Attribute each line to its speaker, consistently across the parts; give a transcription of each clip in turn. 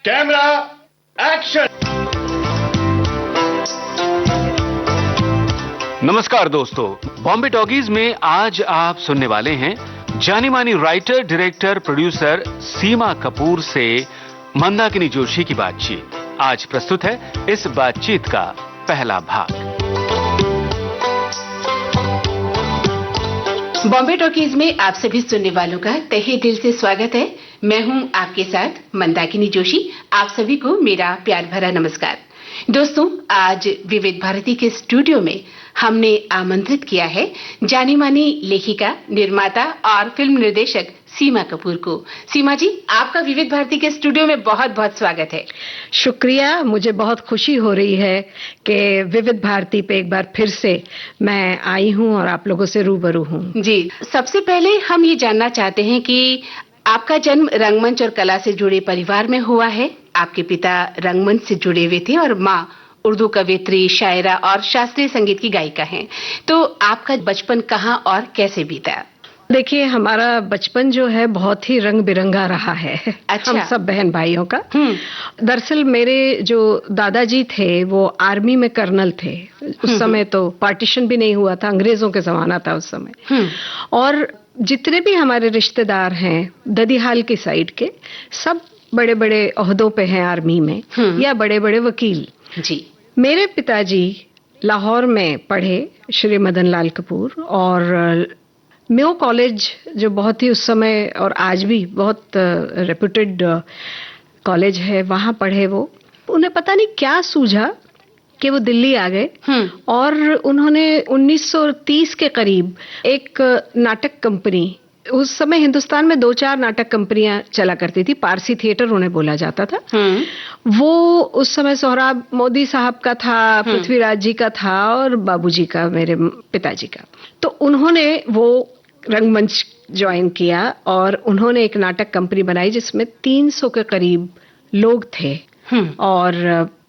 Speaker 1: Camera action.
Speaker 2: नमस्कार दोस्तों, Bombay talkies में आज आप सुनने वाले हैं जानी मानी राइटर, डायरेक्टर, प्रोड्यूसर सीमा कपूर से मंदाकिनी जोशी की बातचीत। आज प्रस्तुत है इस बातचीत का पहला भाग।
Speaker 3: बॉम्बे टॉकीज में आप सभी सुनने वालों का तहे दिल से स्वागत है। मैं हूं आपके साथ मंदाकिनी जोशी। आप सभी को मेरा प्यार भरा नमस्कार। दोस्तों, आज विविध भारती के स्टूडियो में हमने आमंत्रित किया है जानी मानी लेखिका, निर्माता और फिल्म निर्देशक सीमा कपूर को। सीमा जी, आपका विविध भारती के स्टूडियो में बहुत बहुत स्वागत है।
Speaker 4: शुक्रिया। मुझे बहुत खुशी हो रही है कि विविध भारती पे एक बार फिर से मैं आई हूं और आप लोगों से रूबरू हूं।
Speaker 3: जी, सबसे पहले हम ये जानना चाहते हैं कि आपका जन्म रंगमंच और कला से जुड़े परिवार में हुआ है। आपके पिता रंगमंच से जुड़े हुए थे और माँ उर्दू कवियत्री, शायरा और शास्त्रीय संगीत की गायिका हैं। तो आपका बचपन कहाँ और कैसे बीता?
Speaker 4: देखिए, हमारा बचपन जो है बहुत ही रंग बिरंगा रहा है।
Speaker 3: अच्छा।
Speaker 4: हम सब बहन भाइयों का। दरअसल मेरे जो दादाजी थे वो आर्मी में कर्नल थे। उस समय तो पार्टीशन भी नहीं हुआ था, अंग्रेजों के जमाना था उस समय। और जितने भी हमारे रिश्तेदार हैं ददीहाल की साइड के, सब बड़े बड़े ओहदों पे हैं आर्मी में या बड़े बड़े वकील।
Speaker 3: जी।
Speaker 4: मेरे पिताजी लाहौर में पढ़े, श्री मदन लाल कपूर, और मेयो कॉलेज जो बहुत ही उस समय और आज भी बहुत रेप्यूटेड कॉलेज है, वहाँ पढ़े वो। उन्हें पता नहीं क्या सूझा कि वो दिल्ली आ गए और उन्होंने 1930 के करीब एक नाटक कंपनी, उस समय हिंदुस्तान में 2-4 नाटक कंपनियां चला करती थी, पारसी थिएटर उन्हें बोला जाता था। वो उस समय सोहराब मोदी साहब का था, पृथ्वीराज जी का था और बाबूजी का, मेरे पिताजी का। तो उन्होंने वो रंगमंच ज्वाइन किया और उन्होंने एक नाटक कंपनी बनाई जिसमें 300 के करीब लोग थे और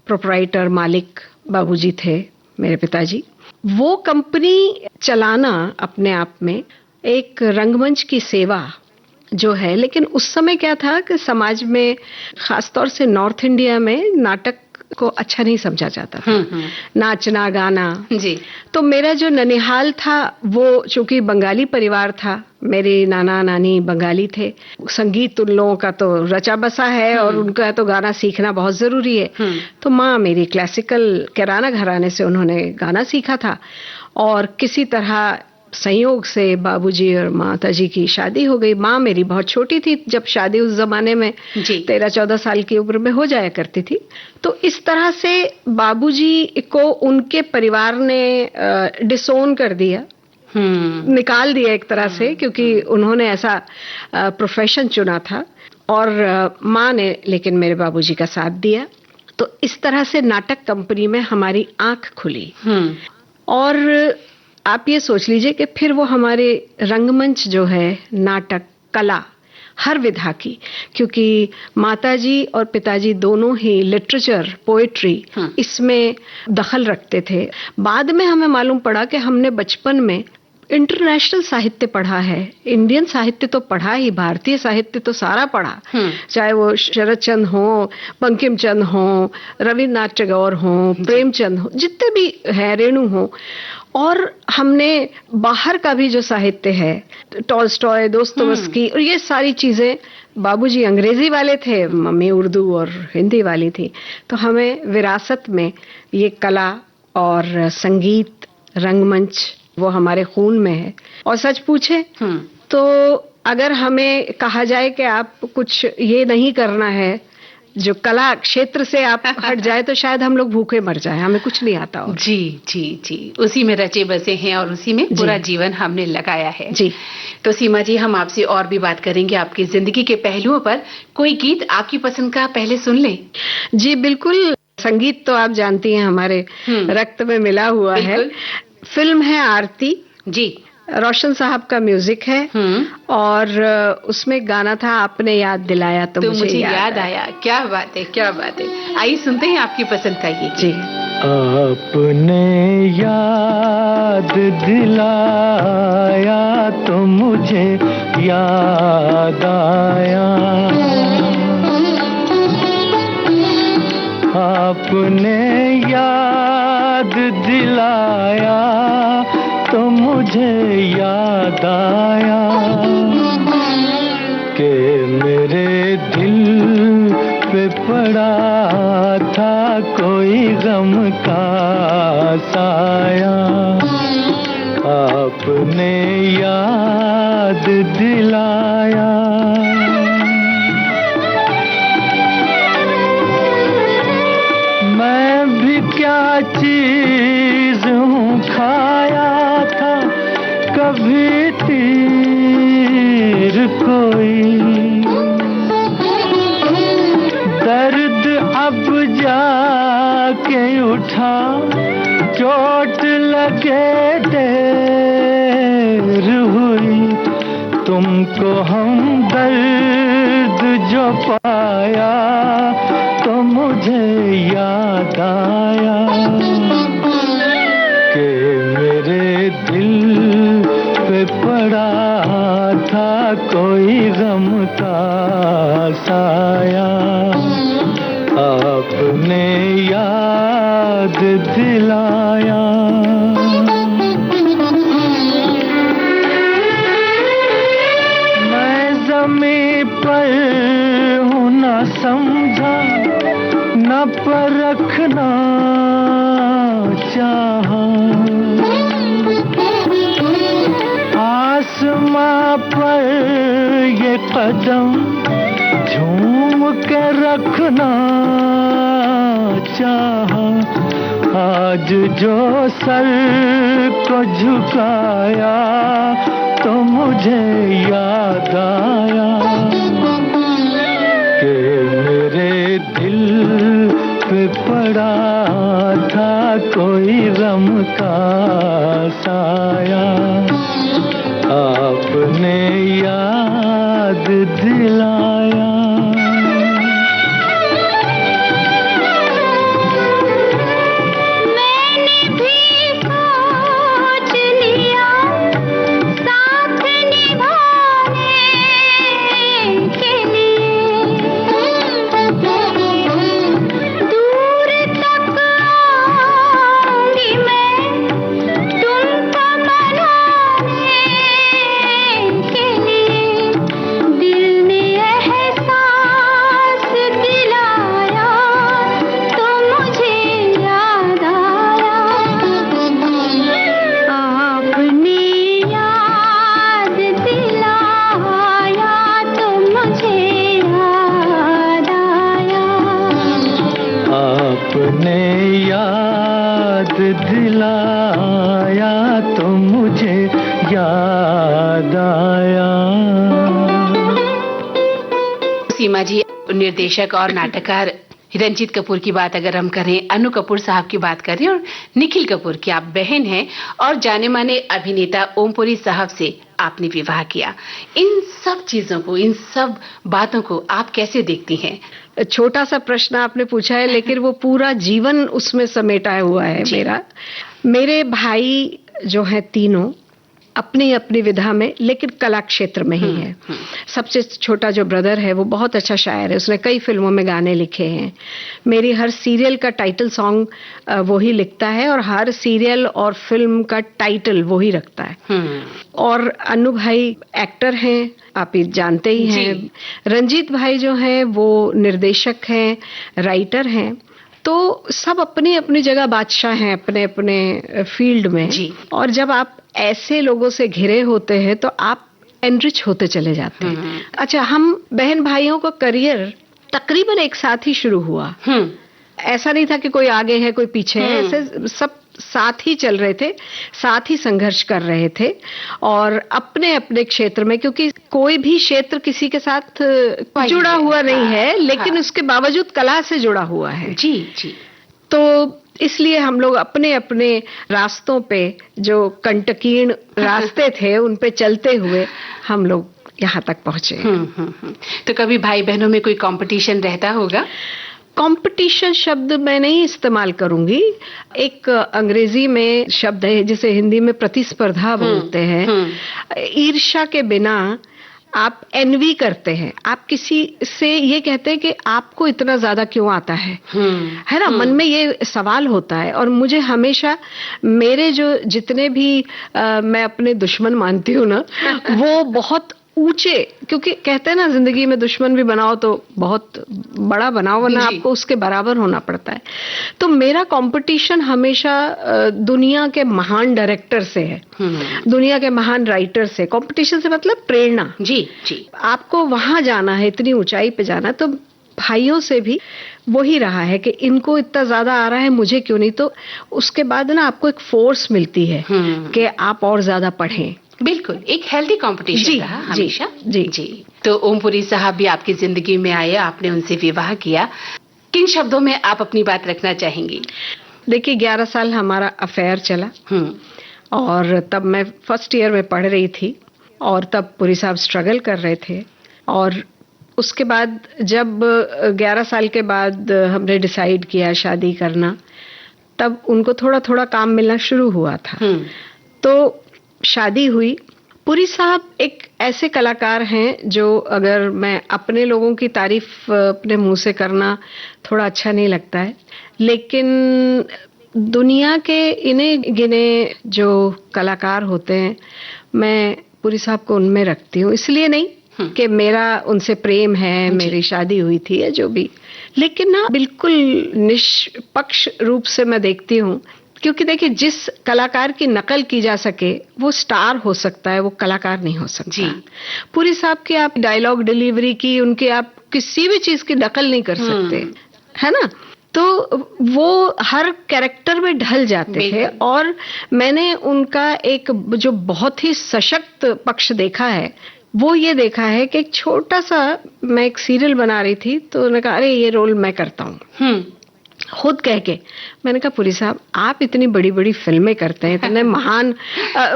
Speaker 4: प्रोप्राइटर, मालिक बाबूजी थे, मेरे पिताजी। वो कंपनी चलाना अपने आप में एक रंगमंच की सेवा जो है, लेकिन उस समय क्या था कि समाज में, खासतौर से नॉर्थ इंडिया में, नाटक को अच्छा नहीं समझा जाता था। नाचना गाना। जी। तो मेरा जो ननिहाल था वो चूंकि बंगाली परिवार था, मेरे नाना नानी बंगाली थे, संगीत उन लोगों का तो रचा बसा है और उनका तो गाना सीखना बहुत जरूरी है। तो माँ मेरी क्लासिकल किराना घराने से उन्होंने गाना सीखा था और किसी तरह संयोग से बाबूजी और माताजी की शादी हो गई। माँ मेरी बहुत छोटी थी जब शादी उस जमाने में 13-14 साल की उम्र में हो जाया करती थी। तो इस तरह से बाबूजी को उनके परिवार ने डिसोन कर दिया, निकाल दिया एक तरह से, क्योंकि उन्होंने ऐसा प्रोफेशन चुना था। और माँ ने लेकिन मेरे बाबूजी का साथ दिया। तो इस तरह से नाटक कंपनी में हमारी आंख खुली। और आप ये सोच लीजिए कि फिर वो हमारे रंगमंच जो है, नाटक कला हर विधा की, क्योंकि माताजी और पिताजी दोनों ही लिटरेचर, पोएट्री इसमें दखल रखते थे। बाद में हमें मालूम पड़ा कि हमने बचपन में इंटरनेशनल साहित्य पढ़ा है, इंडियन साहित्य तो पढ़ा ही, भारतीय साहित्य तो सारा पढ़ा, चाहे वो शरद चंद्र हो, बंकिम चंद्र हो, रविन्द्रनाथ टैगोर हो, प्रेमचंद हो, जितने भी है, रेणु हो। और हमने बाहर का भी जो साहित्य है, टॉल्स्टॉय, दोस्तोयेवस्की, और ये सारी चीजें, बाबूजी अंग्रेजी वाले थे, मम्मी उर्दू और हिंदी वाली थी, तो हमें विरासत में ये कला और संगीत, रंगमंच वो हमारे खून में है। और सच पूछे तो अगर हमें कहा जाए कि आप कुछ ये नहीं करना है, जो कला क्षेत्र से आप हट जाए, तो शायद हम लोग भूखे मर जाए, हमें कुछ नहीं आता हो।
Speaker 3: जी जी जी, उसी में रचे बसे हैं और उसी में पूरा जीवन हमने लगाया है। जी। तो सीमा जी, हम आपसे और भी बात करेंगे आपकी जिंदगी के पहलुओं पर। कोई गीत आपकी पसंद का पहले सुन लें?
Speaker 4: जी बिल्कुल। संगीत तो आप जानती हैं हमारे रक्त में मिला हुआ है। फिल्म है आरती। जी। रोशन साहब का म्यूजिक है और उसमें गाना था आपने याद दिलाया तो मुझे याद आया।
Speaker 3: क्या बात है, क्या बात है। आइए सुनते हैं आपकी पसंद का ये।
Speaker 4: जी।
Speaker 5: आपने याद दिलाया तो मुझे याद आया, आपने याद दिलाया तो मुझे याद आया कि मेरे दिल पे पड़ा था कोई गम का साया, आपने याद दिलाया। मैं भी क्या चीज हूँ खाया था कभी तीर कोई, दर्द अब जाके उठा चोट लगे देर हुई, तुमको हम दर्द जो पाया तो मुझे याद आया कि मेरे दिल पे पड़ा था कोई गम का साया, आपने याद दिलाया। मैं ज़मीं पर हूँ न समझा न परखना चाहा, आसमां पर ये कदम झूम के रखना चाहा, आज जो सर को झुकाया तो मुझे याद आया कि मेरे दिल पे पड़ा था कोई गम का साया, आपने याद दिलाया। आपने याद दिलाया तो मुझे याद आया।
Speaker 3: सीमा जी, निर्देशक और नाटककार रंजीत कपूर की बात अगर हम करें, अनु कपूर साहब की बात करें और निखिल कपूर की आप बहन हैं और जाने माने अभिनेता ओमपुरी साहब से आपने विवाह किया, इन सब चीजों को, इन सब बातों को आप कैसे देखती हैं?
Speaker 4: छोटा सा प्रश्न आपने पूछा है लेकिन वो पूरा जीवन उसमें समेटा हुआ है मेरा। मेरे भाई जो हैं तीनों अपनी अपनी विधा में लेकिन कला क्षेत्र में ही है। सबसे छोटा जो ब्रदर है वो बहुत अच्छा शायर है, उसने कई फिल्मों में गाने लिखे हैं। मेरी हर सीरियल का टाइटल सॉन्ग वो ही लिखता है और हर सीरियल और फिल्म का टाइटल वो ही रखता है। और अनु भाई एक्टर हैं, आप ये जानते ही हैं। रंजीत भाई जो हैं वो निर्देशक हैं, राइटर हैं। तो सब अपनी अपनी जगह बादशाह हैं अपने अपने फील्ड में जी। और जब आप ऐसे लोगों से घिरे होते हैं तो आप एनरिच होते चले जाते हैं। अच्छा, हम बहन भाइयों का करियर तकरीबन एक साथ ही शुरू हुआ। ऐसा नहीं था कि कोई आगे है कोई पीछे है, ऐसे सब साथ ही चल रहे थे, साथ ही संघर्ष कर रहे थे और अपने अपने क्षेत्र में, क्योंकि कोई भी क्षेत्र किसी के साथ जुड़ा हुआ नहीं है लेकिन उसके बावजूद कला से जुड़ा हुआ है।
Speaker 3: जी जी।
Speaker 4: तो इसलिए हम लोग अपने अपने रास्तों पे जो कंटकीर्ण रास्ते थे उन पे चलते हुए हम लोग यहाँ तक पहुंचे।
Speaker 3: तो कभी भाई बहनों में कोई कंपटीशन रहता होगा?
Speaker 4: कंपटीशन शब्द मैं नहीं इस्तेमाल करूंगी। एक अंग्रेजी में शब्द है जिसे हिंदी में प्रतिस्पर्धा बोलते हैं। ईर्ष्या के बिना आप एनवी करते हैं, आप किसी से ये कहते हैं कि आपको इतना ज्यादा क्यों आता है ना? मन में ये सवाल होता है। और मुझे हमेशा मेरे जो जितने भी मैं अपने दुश्मन मानती हूँ ना, वो बहुत ऊंचे, क्योंकि कहते हैं ना जिंदगी में दुश्मन भी बनाओ तो बहुत बड़ा बनाओ, वरना आपको उसके बराबर होना पड़ता है। तो मेरा कंपटीशन हमेशा दुनिया के महान डायरेक्टर से है, दुनिया के महान राइटर से। कंपटीशन से मतलब प्रेरणा।
Speaker 3: जी जी।
Speaker 4: आपको वहां जाना है, इतनी ऊंचाई पे जाना है। तो भाइयों से भी वही रहा है कि इनको इतना ज्यादा आ रहा है, मुझे क्यों नहीं। तो उसके बाद ना आपको एक फोर्स मिलती है कि आप और ज्यादा पढ़ें।
Speaker 3: बिल्कुल, एक हेल्दी कंपटीशन रहा हमेशा।
Speaker 4: जी
Speaker 3: जी। तो ओमपुरी साहब भी आपकी जिंदगी में आए, आपने उनसे विवाह किया। किन शब्दों में आप अपनी बात रखना चाहेंगी?
Speaker 4: देखिए, 11 साल हमारा अफेयर चला और तब मैं फर्स्ट ईयर में पढ़ रही थी और तब पुरी साहब स्ट्रगल कर रहे थे। और उसके बाद जब 11 साल के बाद हमने डिसाइड किया शादी करना, तब उनको थोड़ा थोड़ा काम मिलना शुरू हुआ था। तो शादी हुई। पुरी साहब एक ऐसे कलाकार हैं जो, अगर मैं अपने लोगों की तारीफ अपने मुंह से करना थोड़ा अच्छा नहीं लगता है, लेकिन दुनिया के इने गिने जो कलाकार होते हैं, मैं पुरी साहब को उनमें रखती हूँ। इसलिए नहीं कि मेरा उनसे प्रेम है, मेरी शादी हुई थी या जो भी, लेकिन ना बिल्कुल निष्पक्ष रूप से मैं देखती हूँ। क्योंकि देखिए, जिस कलाकार की नकल की जा सके वो स्टार हो सकता है, वो कलाकार नहीं हो सकता। जी। पुरी साहब की आप डायलॉग डिलीवरी की, उनके आप किसी भी चीज की नकल नहीं कर सकते, है ना? तो वो हर कैरेक्टर में ढल जाते थे। और मैंने उनका एक जो बहुत ही सशक्त पक्ष देखा है, वो ये देखा है कि एक छोटा सा, मैं एक सीरियल बना रही थी तो उन्होंने कहा, अरे ये रोल मैं करता हूँ। खुद कह के मैंने कहा, पुरी साहब आप इतनी बड़ी बड़ी फिल्में करते हैं, इतने महान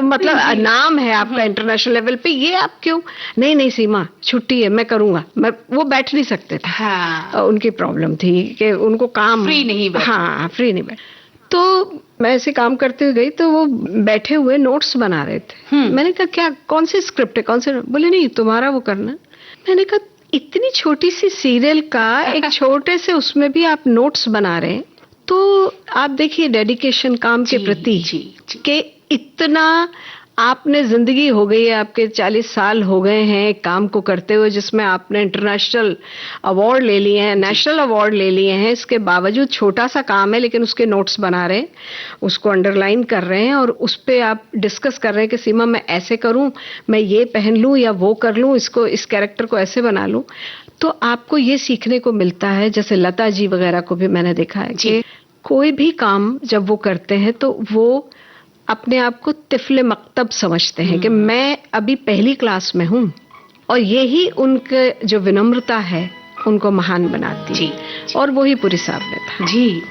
Speaker 4: मतलब नाम है आपका इंटरनेशनल लेवल पे, ये आप क्यों? नहीं सीमा, छुट्टी है, मैं करूंगा। मैं वो बैठ नहीं सकते थे। हाँ। उनकी प्रॉब्लम थी कि उनको काम फ्री नहीं बैठ। तो मैं ऐसे काम करते हुए गई तो वो बैठे हुए नोट्स बना रहे थे। मैंने कहा, क्या कौन सी स्क्रिप्ट है, कौन से? बोले नहीं, तुम्हारा वो करना। मैंने कहा, इतनी छोटी सी सीरियल का एक छोटे से उसमें भी आप नोट्स बना रहे हैं, तो आप देखिए डेडिकेशन काम के प्रति कि इतना आपने, जिंदगी हो गई है आपके, 40 साल हो गए हैं काम को करते हुए, जिसमें आपने इंटरनेशनल अवार्ड ले लिए हैं, नेशनल अवार्ड ले लिए हैं। इसके बावजूद छोटा सा काम है, लेकिन उसके नोट्स बना रहे हैं, उसको अंडरलाइन कर रहे हैं और उस पे आप डिस्कस कर रहे हैं कि सीमा मैं ऐसे करूं, मैं ये पहन लूं या वो कर लूं, इसको, इस कैरेक्टर को ऐसे बना लूं। तो आपको ये सीखने को मिलता है। जैसे लता जी वगैरह को भी मैंने देखा है कि कोई भी काम जब वो करते हैं तो वो अपने आप को तिफले मकतब समझते हैं कि मैं अभी पहली क्लास में हूँ, और यही उनके जो विनम्रता है उनको महान बनाती है। और वही पुरी साहब ने था। जी।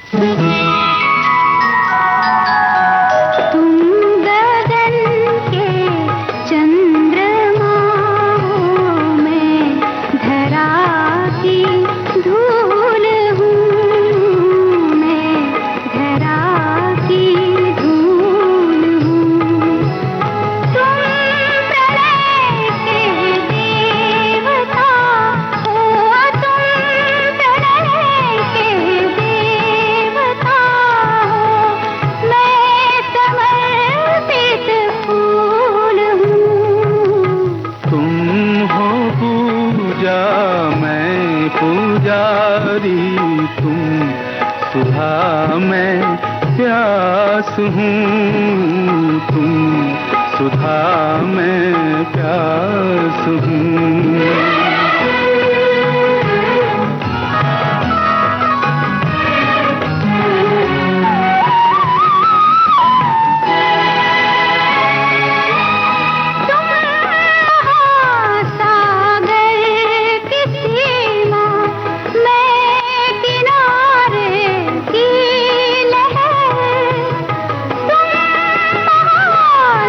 Speaker 5: हूँ तुम सुधा मैं प्यास हूँ।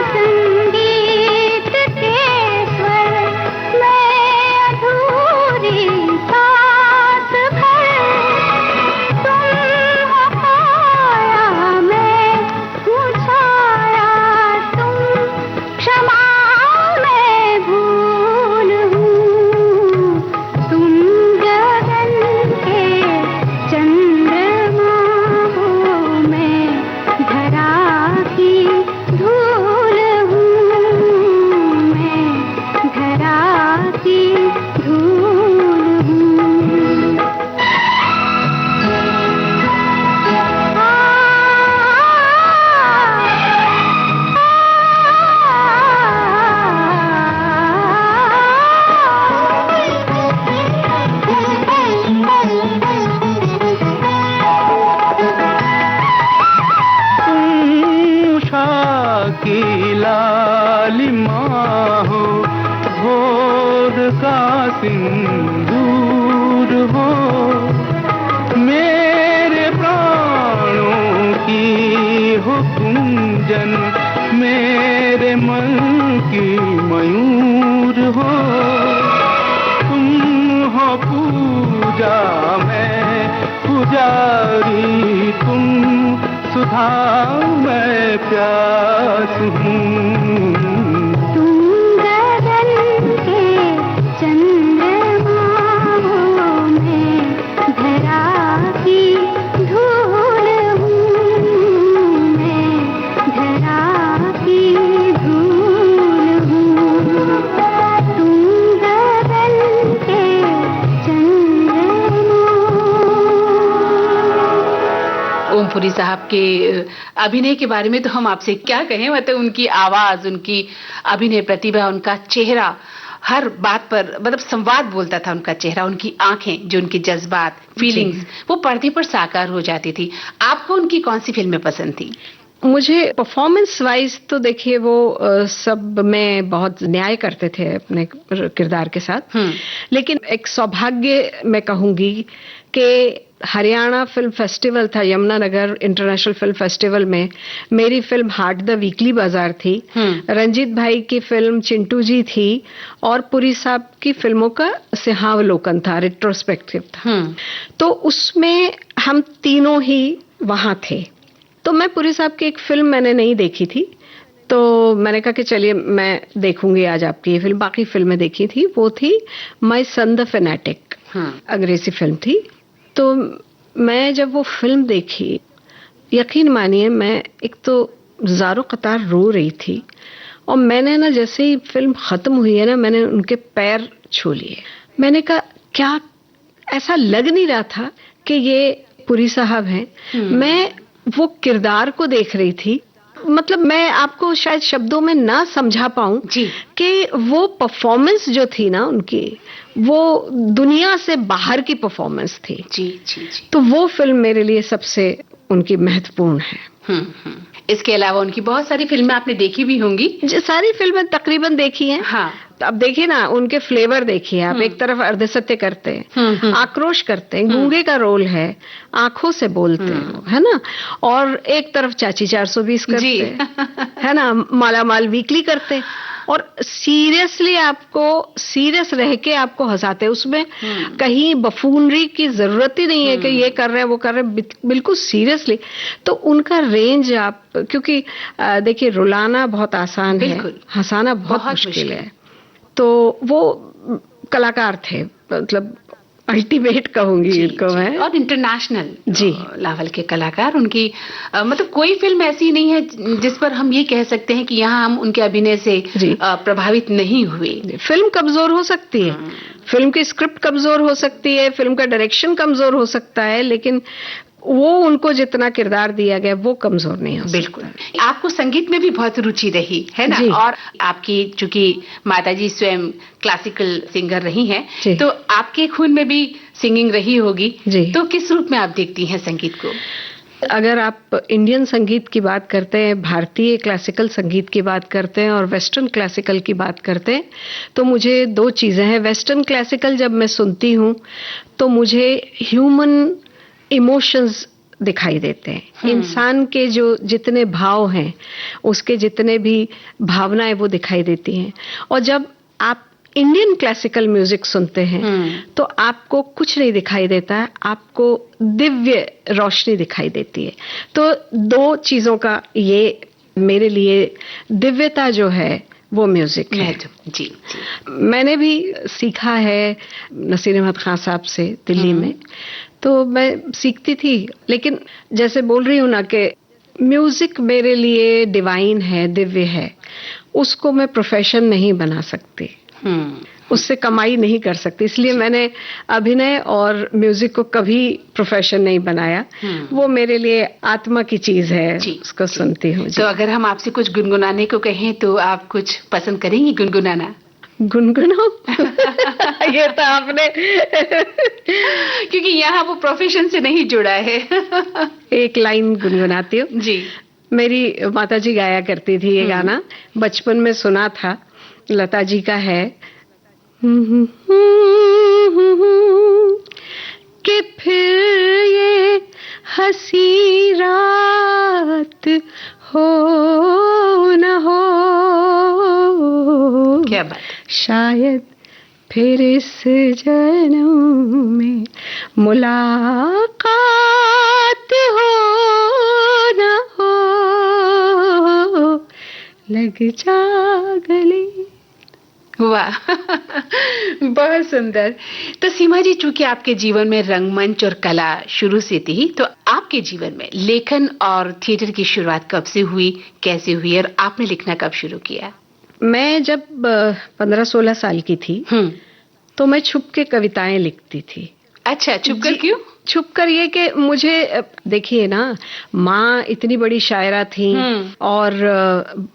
Speaker 6: संगीत के स्वर मैं अधूरा
Speaker 5: जारी तुम सुधा मैं प्यास हूँ।
Speaker 3: ओमपुरी साहब के अभिनय के बारे में तो हम आपसे क्या कहें, मतलब उनकी आवाज, उनकी अभिनय प्रतिभा, उनका चेहरा हर बात पर मतलब संवाद बोलता था उनका चेहरा, उनकी आंखें, जो उनके जज्बात, फीलिंग्स वो पर्दे पर साकार हो जाती थी। आपको उनकी कौन सी फिल्में पसंद थी?
Speaker 4: मुझे परफॉर्मेंस वाइज तो देखिए वो सब में बहुत न्याय करते थे अपने किरदार के साथ, लेकिन एक सौभाग्य मैं कहूंगी कि हरियाणा फिल्म फेस्टिवल था, यमुनानगर इंटरनेशनल फिल्म फेस्टिवल में मेरी फिल्म हार्ट द वीकली बाजार थी, रंजीत भाई की फिल्म चिंटू जी थी और पुरी साहब की फिल्मों का सिंहावलोकन था, रिट्रोस्पेक्टिव था। तो उसमें हम तीनों ही वहां थे। तो मैं पुरी साहब की एक फिल्म मैंने नहीं देखी थी, तो मैंने कहा कि चलिए मैं देखूंगी आज आपकी ये फिल्म। बाकी फिल्में देखी थी, वो थी माय सन द फैनेटिक, अंग्रेजी फिल्म थी। तो मैं जब वो फिल्म देखी, यकीन मानिए मैं एक तो ज़ारो कतार रो रही थी, और मैंने ना जैसे ही फिल्म खत्म हुई है ना, मैंने उनके पैर छू लिए। मैंने कहा क्या, ऐसा लग नहीं रहा था कि ये पुरी साहब हैं। मैं वो किरदार को देख रही थी, मतलब मैं आपको शायद शब्दों में ना समझा पाऊं कि वो परफॉर्मेंस जो थी ना उनकी, वो दुनिया से बाहर की परफॉर्मेंस थी।
Speaker 3: जी जी जी।
Speaker 4: तो वो फिल्म मेरे लिए सबसे उनकी महत्वपूर्ण है।
Speaker 3: इसके अलावा उनकी बहुत सारी फिल्में आपने देखी भी होंगी।
Speaker 4: सारी फिल्में तकरीबन देखी हैं।
Speaker 3: हाँ।
Speaker 4: अब देखिए ना, उनके फ्लेवर देखिए आप। एक तरफ अर्धसत्य करते हैं, आक्रोश करते हैं, गूंगे का रोल है, आंखों से बोलते हैं, है ना, और एक तरफ चाची 420 करते हैं, है ना, मालामाल वीकली करते हैं, और सीरियसली आपको सीरियस रह के आपको हंसाते हैं। उसमें कहीं बफूनरी की जरूरत ही नहीं है कि ये कर रहे हैं वो कर रहे हैं, बिल्कुल सीरियसली। तो उनका रेंज आप, क्योंकि देखिए रुलाना बहुत आसान है, हंसाना बहुत मुश्किल है। तो वो कलाकार थे, मतलब अल्टीमेट कहूंगी इनको मैं, और
Speaker 3: इंटरनेशनल लेवल के कलाकार। उनकी मतलब कोई फिल्म ऐसी नहीं है जिस पर हम ये कह सकते हैं कि यहाँ हम उनके अभिनय से प्रभावित नहीं हुए।
Speaker 4: फिल्म कमजोर हो सकती है, फिल्म की स्क्रिप्ट कमजोर हो सकती है, फिल्म का डायरेक्शन कमजोर हो सकता है, लेकिन वो उनको जितना किरदार दिया गया वो कमजोर नहीं हो सकता।
Speaker 3: बिल्कुल। आपको संगीत में भी बहुत रुचि रही है ना, और आपकी चूंकि माताजी स्वयं क्लासिकल सिंगर रही हैं, तो आपके खून में भी सिंगिंग रही होगी। तो किस रूप में आप देखती हैं संगीत को?
Speaker 4: अगर आप इंडियन संगीत की बात करते हैं, भारतीय क्लासिकल संगीत की बात करते हैं और वेस्टर्न क्लासिकल की बात करते हैं, तो मुझे दो चीजें हैं। वेस्टर्न क्लासिकल जब मैं सुनती हूँ तो मुझे ह्यूमन इमोशंस दिखाई देते हैं, इंसान के जो जितने भाव हैं, उसके जितने भी भावनाएं वो दिखाई देती हैं। और जब आप इंडियन क्लासिकल म्यूजिक सुनते हैं तो आपको कुछ नहीं दिखाई देता है, आपको दिव्य रोशनी दिखाई देती है। तो दो चीजों का ये मेरे लिए दिव्यता जो है वो म्यूजिक है।
Speaker 3: जी।
Speaker 4: मैंने भी सीखा है नसीर अहमद खान साहब से दिल्ली में, तो मैं सीखती थी, लेकिन जैसे बोल रही हूँ ना कि म्यूजिक मेरे लिए डिवाइन है, दिव्य है, उसको मैं प्रोफेशन नहीं बना सकती, उससे कमाई नहीं कर सकती, इसलिए मैंने अभिनय और म्यूजिक को कभी प्रोफेशन नहीं बनाया। वो मेरे लिए आत्मा की चीज है, उसको सुनती हूँ।
Speaker 3: तो अगर हम आपसे कुछ गुनगुनाने को कहें तो आप कुछ पसंद करेंगी गुनगुनाना?
Speaker 4: गुनगुनाओ ये तो आपने
Speaker 3: क्योंकि यहाँ वो प्रोफेशन से नहीं जुड़ा है।
Speaker 4: एक लाइन गुनगुनाती हूँ जी। मेरी माताजी गाया करती थी ये गाना, बचपन में सुना था, लता जी का है कि फिर ये हंसी रात हो न हो,
Speaker 3: क्या बात,
Speaker 4: शायद फिर इस जन्म में मुलाकात हो ना हो, लग जा गले।
Speaker 3: वाह बहुत सुंदर। तो सीमा जी, चूंकि आपके जीवन में रंगमंच और कला शुरू से थी, तो आपके जीवन में लेखन और थिएटर की शुरुआत कब से हुई, कैसे हुई और आपने लिखना कब शुरू किया?
Speaker 4: मैं जब 15-16 साल की थी तो मैं छुप के कविताएं लिखती थी।
Speaker 3: अच्छा, छुपकर क्यों?
Speaker 4: छुप कर ये कि मुझे, देखिए ना, माँ इतनी बड़ी शायरा थी और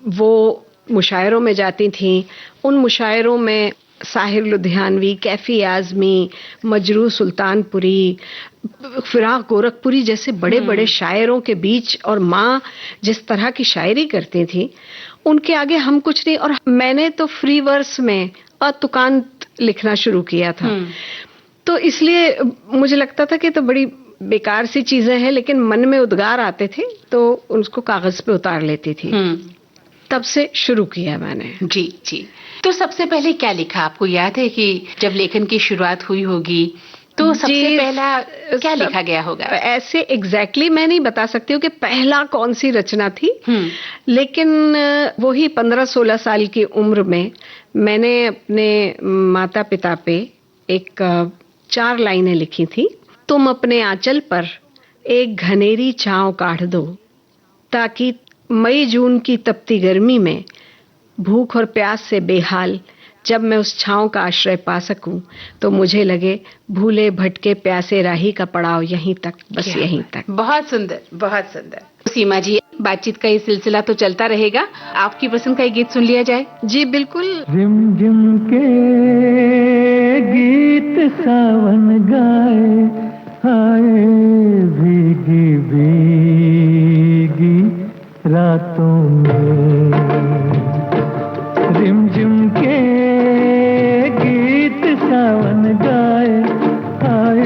Speaker 4: वो मुशायरों में जाती थी। उन मुशायरों में साहिर लुधियानवी, कैफी आजमी, मजरू सुल्तानपुरी, फिराक गोरखपुरी जैसे बड़े बड़े शायरों के बीच, और माँ जिस तरह की शायरी करती थी, उनके आगे हम कुछ नहीं। और मैंने तो फ्री वर्स में अतुकांत लिखना शुरू किया था। तो इसलिए मुझे लगता था कि तो बड़ी बेकार सी चीजें हैं, लेकिन मन में उद्गार आते थे तो उसको कागज पे उतार लेती थी। तब से शुरू किया मैंने।
Speaker 3: जी जी। तो सबसे पहले क्या लिखा? आपको याद है कि जब लेखन की शुरुआत हुई होगी तो सबसे पहला क्या लिखा गया होगा?
Speaker 4: ऐसे एग्जैक्टली मैं नहीं बता सकती हूँ कि पहला कौन सी रचना थी, लेकिन वही 15-16 साल की उम्र में मैंने अपने माता पिता पे एक 4 लाइनें लिखी थी। तुम अपने आंचल पर एक घनेरी छांव काढ़ दो, ताकि मई जून की तपती गर्मी में भूख और प्यास से बेहाल जब मैं उस छांव का आश्रय पा सकूं, तो मुझे लगे भूले भटके प्यासे राही का पड़ाव यहीं तक, बस यहीं तक।
Speaker 3: बहुत सुंदर, बहुत सुंदर। सीमा जी, बातचीत का ये सिलसिला तो चलता रहेगा, आपकी पसंद का एक गीत सुन लिया जाए।
Speaker 4: जी बिल्कुल।
Speaker 5: रिम झिम के गीत सावन गाए, हाय भीगी भीगी रातों में। रिम झिम के गीत सावन गाए, हाय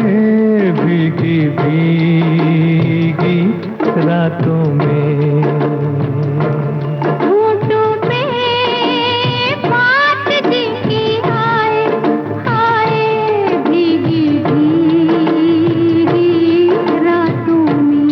Speaker 5: भीगी भीगी रातों में।
Speaker 6: होठों पे बात जिनकी आए, हाय भीगी भीगी रातों में।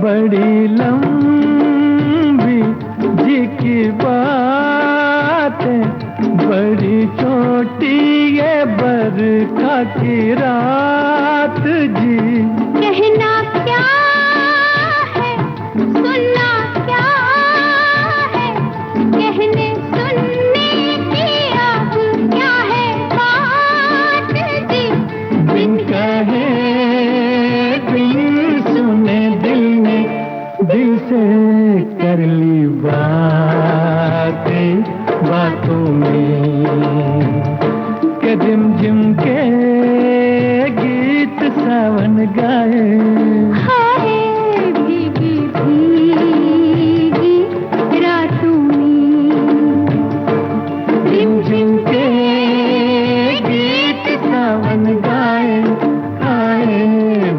Speaker 5: बड़ी लंबी जी की बातें, बड़ी छोटी ये बरखा की रात जी।
Speaker 6: कहना क्या है, सुनना क्या है, कहने सुनने की अब क्या है बात जी।
Speaker 5: बिन कहे बिन सुने दिल ने दिल से कर ली बातें बातों में, के झिम के गीत सावन गाए।
Speaker 6: हाय भीगी भीगी रातों में,
Speaker 5: झिम के गीत सावन गाए, आए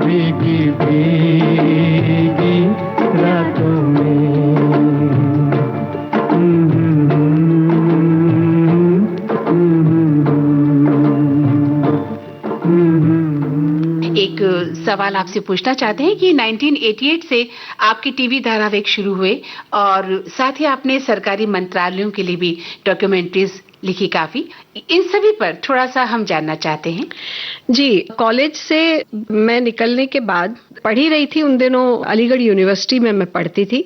Speaker 5: भीगी भीगी रातों में।
Speaker 3: एक सवाल आपसे पूछना चाहते हैं कि 1988 से आपके टीवी धारावाहिक शुरू हुए और साथ ही आपने सरकारी मंत्रालयों के लिए भी डॉक्यूमेंट्रीज लिखी काफी, इन सभी पर थोड़ा सा हम जानना चाहते हैं।
Speaker 4: जी, कॉलेज से मैं निकलने के बाद पढ़ी रही थी। उन दिनों अलीगढ़ यूनिवर्सिटी में मैं पढ़ती थी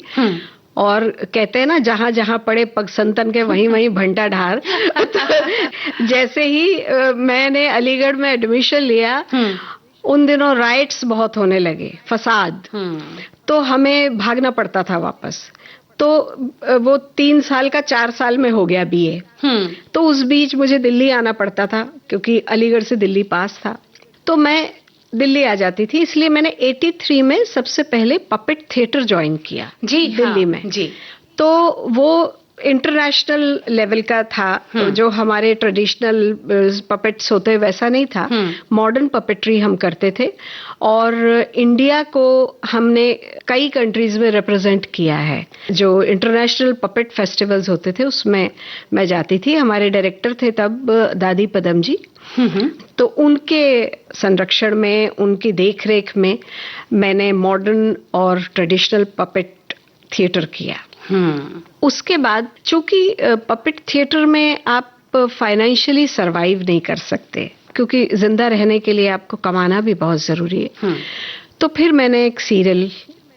Speaker 4: और कहते हैं ना, जहां जहां पड़े पग संतन के वहीं वहीं भंटा ढार। तो जैसे ही मैंने अलीगढ़ में एडमिशन लिया, उन दिनों राइट्स बहुत होने लगे, फसाद, तो हमें भागना पड़ता था वापस। तो वो 3 साल का 4 साल में हो गया बीए। तो उस बीच मुझे दिल्ली आना पड़ता था क्योंकि अलीगढ़ से दिल्ली पास था, तो मैं दिल्ली आ जाती थी। इसलिए मैंने 83 में सबसे पहले पपेट थिएटर ज्वाइन किया
Speaker 3: जी
Speaker 4: दिल्ली में
Speaker 3: जी।
Speaker 4: तो वो इंटरनेशनल लेवल का था, जो हमारे ट्रेडिशनल पपेट्स होते वैसा नहीं था, मॉडर्न पपेट्री हम करते थे और इंडिया को हमने कई कंट्रीज में रिप्रेजेंट किया है। जो इंटरनेशनल पपेट फेस्टिवल्स होते थे उसमें मैं जाती थी। हमारे डायरेक्टर थे तब दादी पदम जी, तो उनके संरक्षण में, उनकी देखरेख में मैंने मॉडर्न और ट्रेडिशनल पपेट थिएटर किया। उसके बाद चूंकि पपेट थिएटर में आप फाइनेंशियली सरवाइव नहीं कर सकते क्योंकि जिंदा रहने के लिए आपको कमाना भी बहुत जरूरी है। तो फिर मैंने एक सीरियल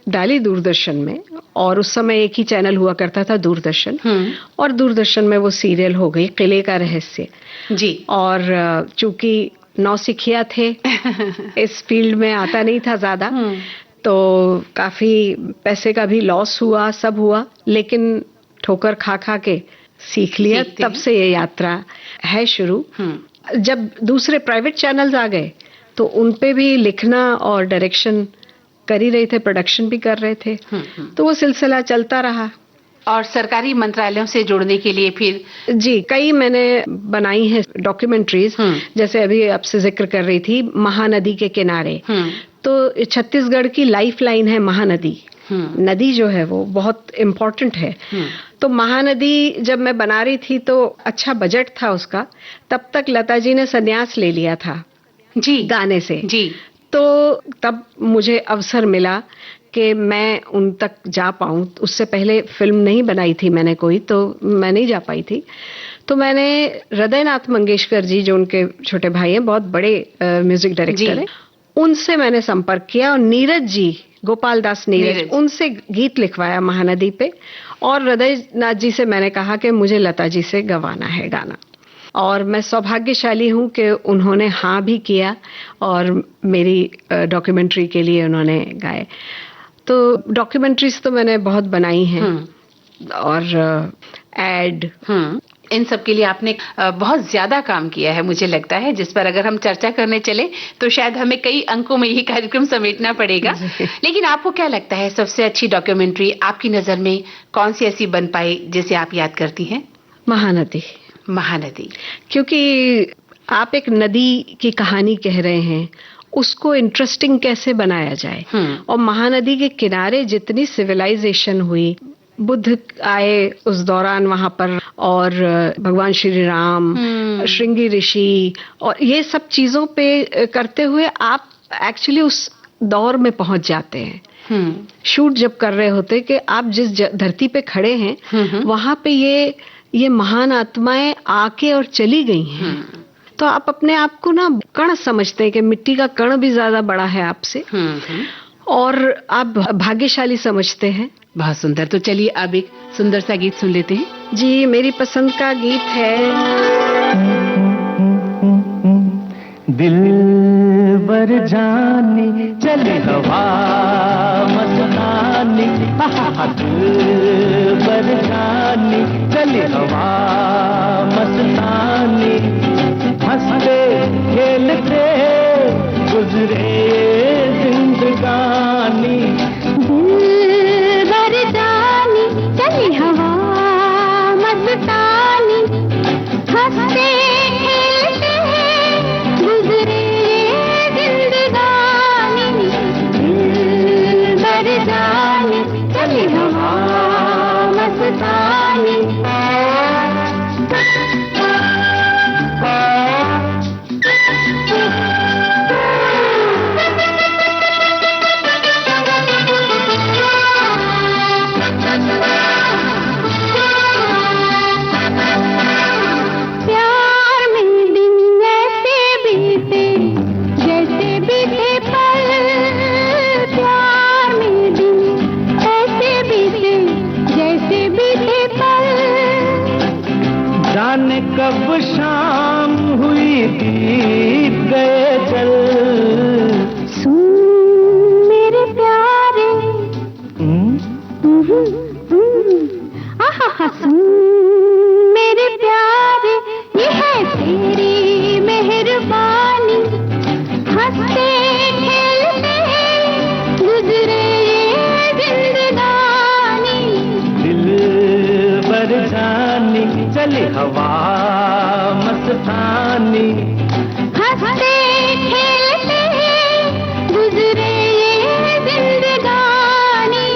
Speaker 4: डाली दूरदर्शन में, और उस समय एक ही चैनल हुआ करता था, दूरदर्शन, और दूरदर्शन में वो सीरियल हो गई किले का रहस्य
Speaker 3: जी।
Speaker 4: और चूंकि नौसिखिया थे, इस फील्ड में आता नहीं था ज्यादा, तो काफी पैसे का भी लॉस हुआ, सब हुआ, लेकिन ठोकर खा खा के सीख लिया। तब से ये यात्रा है शुरू। जब दूसरे प्राइवेट चैनल्स आ गए तो उन पे भी लिखना और डायरेक्शन कर ही रहे थे, प्रोडक्शन भी कर रहे थे, तो वो सिलसिला चलता रहा।
Speaker 3: और सरकारी मंत्रालयों से जुड़ने के लिए फिर?
Speaker 4: जी, कई मैंने बनाई हैं डॉक्यूमेंट्रीज, जैसे अभी आपसे जिक्र कर रही थी महानदी के किनारे, तो छत्तीसगढ़ की लाइफ लाइन है महानदी। नदी जो है वो बहुत इम्पोर्टेंट है। तो महानदी जब मैं बना रही थी तो अच्छा बजट था उसका, तब तक लता जी ने संन्यास ले लिया था
Speaker 3: जी
Speaker 4: गाने से
Speaker 3: जी।
Speaker 4: तो तब मुझे अवसर मिला कि मैं उन तक जा पाऊं। उससे पहले फिल्म नहीं बनाई थी मैंने कोई, तो मैं नहीं जा पाई थी। तो मैंने हृदयनाथ मंगेशकर जी, जो उनके छोटे भाई हैं, बहुत बड़े म्यूजिक डायरेक्टर हैं, उनसे मैंने संपर्क किया और नीरज जी, गोपाल दास नीरज, उनसे गीत लिखवाया महानदी पे। और हृदयनाथ जी से मैंने कहा कि मुझे लता जी से गवाना है गाना, और मैं सौभाग्यशाली हूं कि उन्होंने हाँ भी किया और मेरी डॉक्यूमेंट्री के लिए उन्होंने गाए। तो डॉक्यूमेंट्रीज तो मैंने बहुत बनाई हैं और एड,
Speaker 3: इन सब के लिए आपने बहुत ज्यादा काम किया है मुझे लगता है, जिस पर अगर हम चर्चा करने चले तो शायद हमें कई अंकों में ये कार्यक्रम समेटना पड़ेगा। लेकिन आपको क्या लगता है सबसे अच्छी डॉक्यूमेंट्री आपकी नजर में कौन सी ऐसी बन पाई जिसे आप याद करती हैं?
Speaker 4: महानदी।
Speaker 3: महानदी,
Speaker 4: क्योंकि आप एक नदी की कहानी कह रहे हैं, उसको इंटरेस्टिंग कैसे बनाया जाए। और महानदी के किनारे जितनी सिविलाइजेशन हुई, बुद्ध आए उस दौरान वहां पर, और भगवान श्री राम, श्रृंगी ऋषि, और ये सब चीजों पे करते हुए आप एक्चुअली उस दौर में पहुंच जाते हैं। शूट जब कर रहे होते कि आप जिस धरती पे खड़े हैं वहां पे ये महान आत्माएं आके और चली गई हैं। तो आप अपने आप को ना कण समझते हैं कि मिट्टी का कण भी ज्यादा बड़ा है आपसे, और आप भाग्यशाली समझते हैं।
Speaker 3: बहुत सुंदर। तो चलिए अब एक सुंदर सा गीत सुन लेते हैं।
Speaker 4: जी, मेरी पसंद का गीत है
Speaker 5: दिल बर जानी चले हवा मस्तानी, दिल बर जानी चले हवा मस्तानी, हंसते खेलते गुजरे जिंदगानी।
Speaker 6: दिल बर जानी चली हवा मस्तानी, हंसते खेलते गुजरे जिंदगानी। दिल बर जानी चली हवा मस्तानी। प्यार में दिन ऐसे बीते जैसे बीते पल, प्यार में दिन ऐसे बीते जैसे बीते पल।
Speaker 5: जाने कब शाम हुई बीत गए चल।
Speaker 6: सुन मेरे प्यारे, आहा सुन मेरे प्यारे, ये है तेरी मेहरबानी, हंसते खेलते गुजरे जिंदगानी।
Speaker 5: दिल बर जानी चले हवा मस्तानी,
Speaker 6: हंसते खेलते गुजरे जिंदगानी।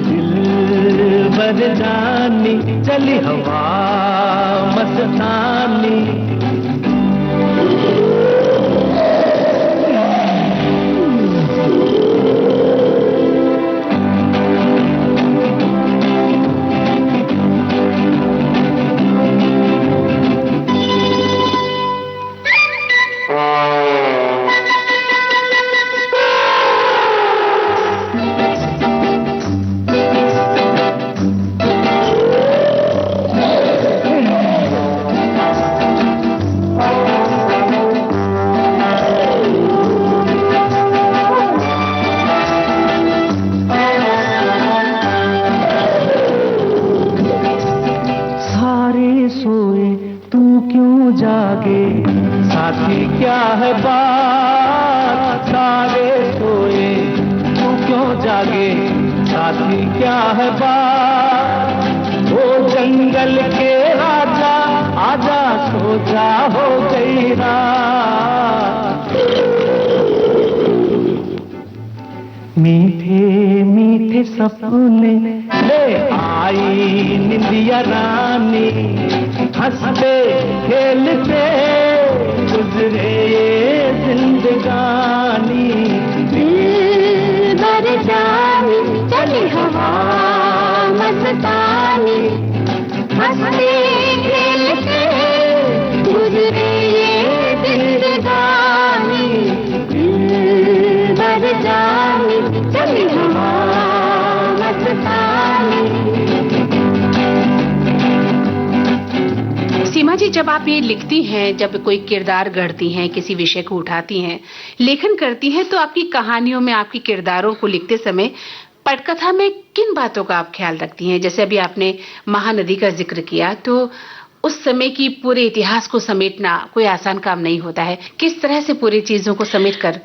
Speaker 5: दिल बर जानी चली हवा मस्तानी। सारे सोए तू क्यों जागे, साथी क्या है बात। सारे सोए तू क्यों जागे, साथी क्या है बात। ओ जंगल के राजा आजा सो जा, हो गई रात। मीठे मीठे सपने ले आई निंदिया रानी, हंसते खेलते गुजरे जिंदगानी।
Speaker 6: दिल बर जानी चली हवा मस्तानी, हंसते खेलते गुजरे जिंदगानी। दिल बर जानी चली हवा मस्तानी।
Speaker 3: सीमा जी, जब आप ये लिखती हैं, जब कोई किरदार गढ़ती हैं, किसी विषय को उठाती हैं, लेखन करती हैं, तो आपकी कहानियों में आपकी किरदारों को लिखते समय पटकथा में किन बातों का आप ख्याल रखती हैं? जैसे अभी आपने महानदी का जिक्र किया, तो उस समय की पूरे इतिहास को समेटना कोई आसान काम नहीं होता है। किस तरह से पूरी चीजों को समेट कर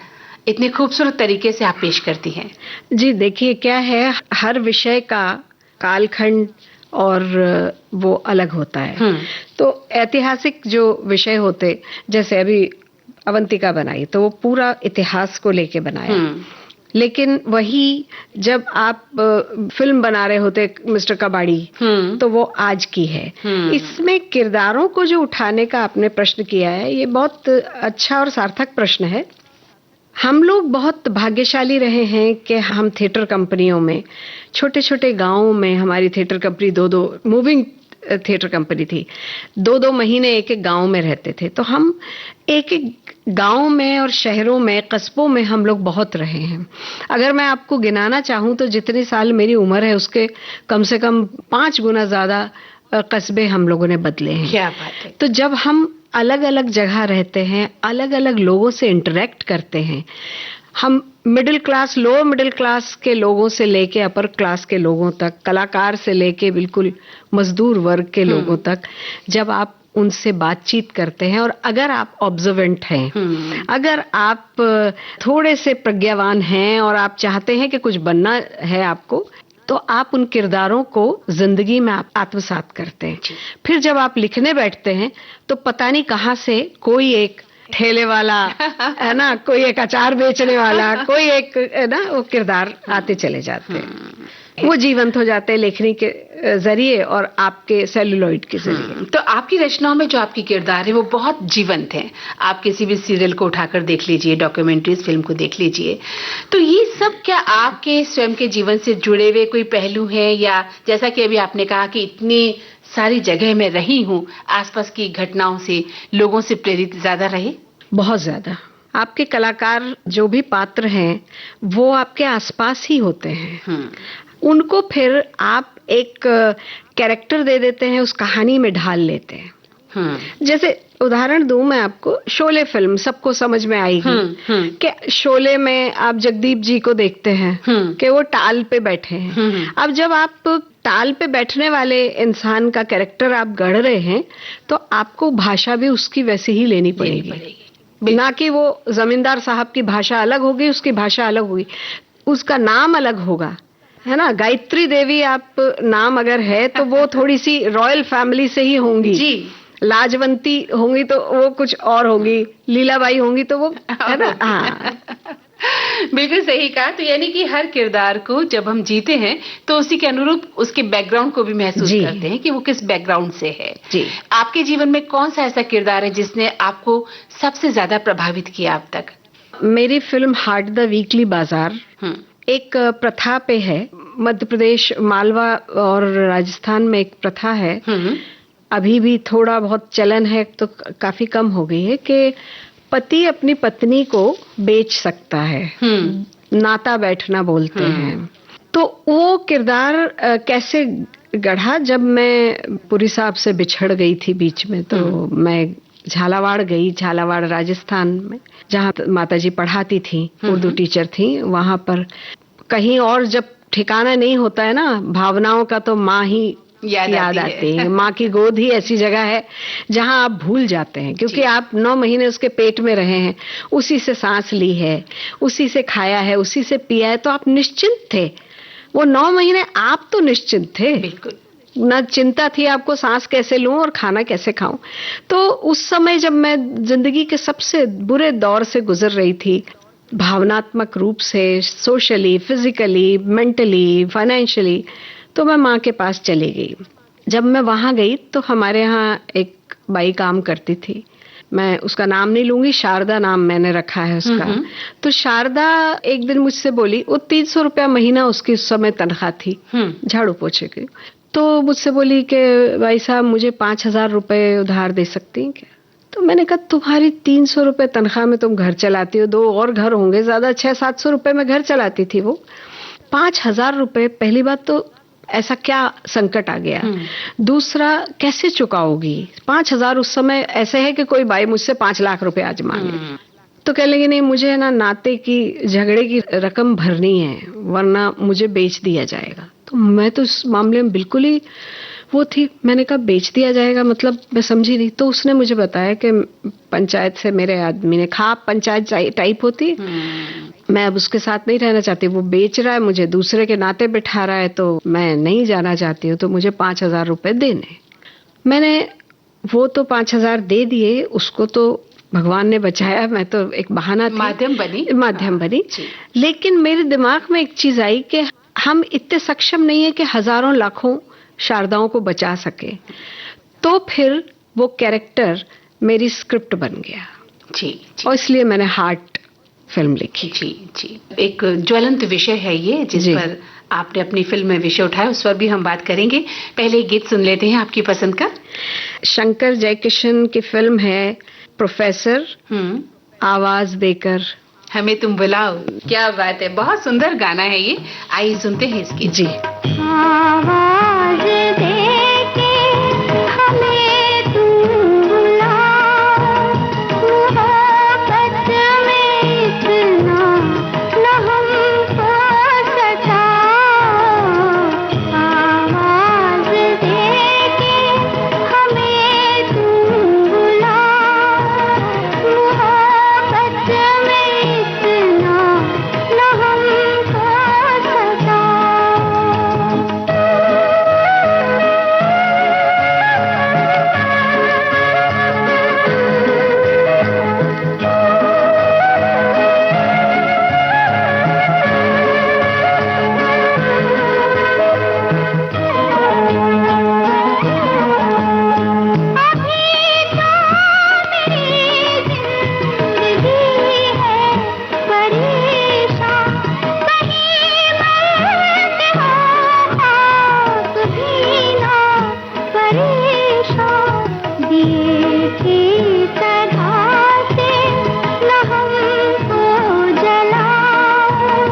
Speaker 3: इतने खूबसूरत तरीके से आप पेश करती हैं?
Speaker 4: जी देखिए, क्या है, हर विषय का कालखंड और वो अलग होता है। तो ऐतिहासिक जो विषय होते, जैसे अभी अवंतिका बनाई तो वो पूरा इतिहास को लेके बनाया, लेकिन वही जब आप फिल्म बना रहे होते मिस्टर कबाड़ी, तो वो आज की है। इसमें किरदारों को जो उठाने का आपने प्रश्न किया है, ये बहुत अच्छा और सार्थक प्रश्न है। हम लोग बहुत भाग्यशाली रहे हैं कि हम थिएटर कंपनियों में, छोटे छोटे गांवों में हमारी थिएटर कंपनी दो मूविंग थिएटर कंपनी थी, 2 महीने एक एक गांव में रहते थे। तो हम एक एक गांव में और शहरों में, कस्बों में हम लोग बहुत रहे हैं। अगर मैं आपको गिनाना चाहूं तो जितने साल मेरी उम्र है उसके कम से कम 5 गुना ज्यादा कस्बे हम लोगों ने बदले हैं।
Speaker 3: क्या बात है।
Speaker 4: तो जब हम अलग अलग जगह रहते हैं, अलग अलग लोगों से इंटरेक्ट करते हैं, हम middle class, lower middle class के लोगों से लेके अपर क्लास के लोगों तक, कलाकार से लेके बिल्कुल मजदूर वर्ग के लोगों तक, जब आप उनसे बातचीत करते हैं और अगर आप ऑब्जर्वेंट हैं, अगर आप थोड़े से प्रज्ञावान हैं और आप चाहते हैं कि कुछ बनना है आपको, तो आप उन किरदारों को जिंदगी में आप आत्मसात करते हैं। फिर जब आप लिखने बैठते हैं तो पता नहीं कहाँ से कोई एक ठेले वाला है ना, कोई एक अचार बेचने वाला, कोई एक है ना, वो किरदार आते चले जाते हैं। वो जीवंत हो जाते हैं लेखनी के जरिए और आपके सेलुलॉइड के जरिए।
Speaker 3: तो आपकी रचनाओं में जो आपकी किरदार है वो बहुत जीवंत है। आप किसी भी सीरियल को उठाकर देख लीजिए, डॉक्यूमेंट्रीज फिल्म को देख लीजिए, तो ये सब क्या आपके स्वयं के जीवन से जुड़े हुए कोई पहलू है, या जैसा कि अभी आपने कहा कि इतनी सारी जगह में रही हूँ, आसपास की घटनाओं से, लोगों से प्रेरित ज्यादा रहे?
Speaker 4: बहुत ज्यादा। आपके कलाकार जो भी पात्र हैं वो आपके आसपास ही होते हैं। उनको फिर आप एक कैरेक्टर दे देते हैं, उस कहानी में ढाल लेते हैं। जैसे उदाहरण दूं मैं आपको, शोले फिल्म सबको समझ में आएगी कि शोले में आप जगदीप जी को देखते हैं कि वो टाल पे बैठे हैं। अब जब आप टाल पे बैठने वाले इंसान का कैरेक्टर आप गढ़ रहे हैं तो आपको भाषा भी उसकी वैसे ही लेनी पड़ेगी, ना कि वो जमींदार साहब की भाषा अलग होगी, उसकी भाषा अलग होगी, उसका नाम अलग होगा, है ना। गायत्री देवी आप नाम अगर है तो वो थोड़ी सी रॉयल फैमिली से ही होंगी जी। लाजवंती होंगी तो वो कुछ और होंगी, लीलाबाई होंगी तो वो, है ना। हाँ
Speaker 3: बिल्कुल सही कहा। तो यानी कि हर किरदार को जब हम जीते हैं तो उसी के अनुरूप उसके बैकग्राउंड को भी महसूस करते हैं कि वो किस बैकग्राउंड से है जी। आपके जीवन में कौन सा ऐसा किरदार है जिसने आपको सबसे ज्यादा प्रभावित किया अब तक?
Speaker 4: मेरी फिल्म हाट द वीकली बाजार एक प्रथा पे है। मध्य प्रदेश, मालवा और राजस्थान में एक प्रथा है, अभी भी थोड़ा बहुत चलन है, तो काफी कम हो गई है, कि पति अपनी पत्नी को बेच सकता है, नाता बैठना बोलते हैं। तो वो किरदार कैसे गढ़ा, जब मैं पुरी साहब से बिछड़ गई थी बीच में, तो मैं झालावाड़ गई, झालावाड़ राजस्थान में, जहाँ माताजी पढ़ाती थी, उर्दू टीचर थी। वहां पर कहीं और जब ठिकाना नहीं होता है ना भावनाओं का, तो माँ ही याद आती है। माँ की गोद ही ऐसी जगह है जहां आप भूल जाते हैं, क्योंकि आप 9 महीने उसके पेट में रहे हैं, उसी से सांस ली है, उसी से खाया है, उसी से पिया है, तो आप निश्चिंत थे। वो 9 महीने आप तो निश्चिंत थे, बिल्कुल ना चिंता थी आपको सांस कैसे लूं और खाना कैसे खाऊं। तो उस समय जब मैं जिंदगी के सबसे बुरे दौर से गुजर रही थी, भावनात्मक रूप से, सोशली, फिजिकली, मेंटली, फाइनेंशियली, तो मैं माँ के पास चली गई। जब मैं वहां गई तो हमारे यहाँ एक बाई काम करती थी, मैं उसका नाम नहीं लूंगी, शारदा नाम मैंने रखा है उसका। तो शारदा एक दिन मुझसे बोली, वो 300 रुपया महीना उसकी उस समय तनख्वाह थी झाड़ू पोछे की, तो मुझसे बोली कि भाई साहब मुझे 5,000 रुपए उधार दे सकती हैं क्या? तो मैंने कहा तुम्हारी 300 रुपए तनख्वाह में तुम घर चलाती हो, 2 और घर होंगे, ज्यादा 600-700 रुपए में घर चलाती थी वो। 5,000 रुपए, पहली बात तो ऐसा क्या संकट आ गया, दूसरा कैसे चुकाओगी? 5,000 उस समय ऐसे है कि कोई भाई मुझसे 5 लाख रुपए आज मांगे, तो कह लेंगे नहीं मुझे ना नाते की झगड़े की रकम भरनी है, वरना मुझे बेच दिया जाएगा। तो मैं तो इस मामले में बिल्कुल ही वो थी, मैंने कहा बेच दिया जाएगा मतलब, मैं समझी नहीं। तो उसने मुझे बताया कि पंचायत से मेरे आदमी ने, खाप पंचायत टाइप होती है, मैं अब उसके साथ नहीं रहना चाहती, वो बेच रहा है, मुझे दूसरे के नाते बिठा रहा है, तो मैं नहीं जाना चाहती हूँ, तो मुझे 5,000 रुपए देने। मैंने वो तो 5,000 दे दिए, उसको तो भगवान ने बचाया, मैं तो एक बहाना थी, माध्यम बनी। लेकिन मेरे दिमाग में एक चीज आई कि हम इतने सक्षम नहीं है कि हजारों लाखों शारदाओं को बचा सके। तो फिर वो कैरेक्टर मेरी स्क्रिप्ट बन गया जी। और इसलिए मैंने हार्ट फिल्म लिखी।
Speaker 3: जी जी, एक ज्वलंत विषय है ये जिस
Speaker 4: जी।
Speaker 3: पर आपने अपनी फिल्म में विषय उठाया, उस पर भी हम बात करेंगे। पहले एक गीत सुन लेते हैं आपकी पसंद का।
Speaker 4: शंकर जयकिशन की फिल्म है प्रोफेसर, आवाज देकर
Speaker 3: हमें तुम बुलाओ। क्या बात है, बहुत सुंदर गाना है ये। आइए सुनते हैं इसकी।
Speaker 4: जी।
Speaker 6: आवाज देके हमें तुम बुलाओ, मोहब्बत में इतना न हमको सताओ। आवाज देके हमें तुम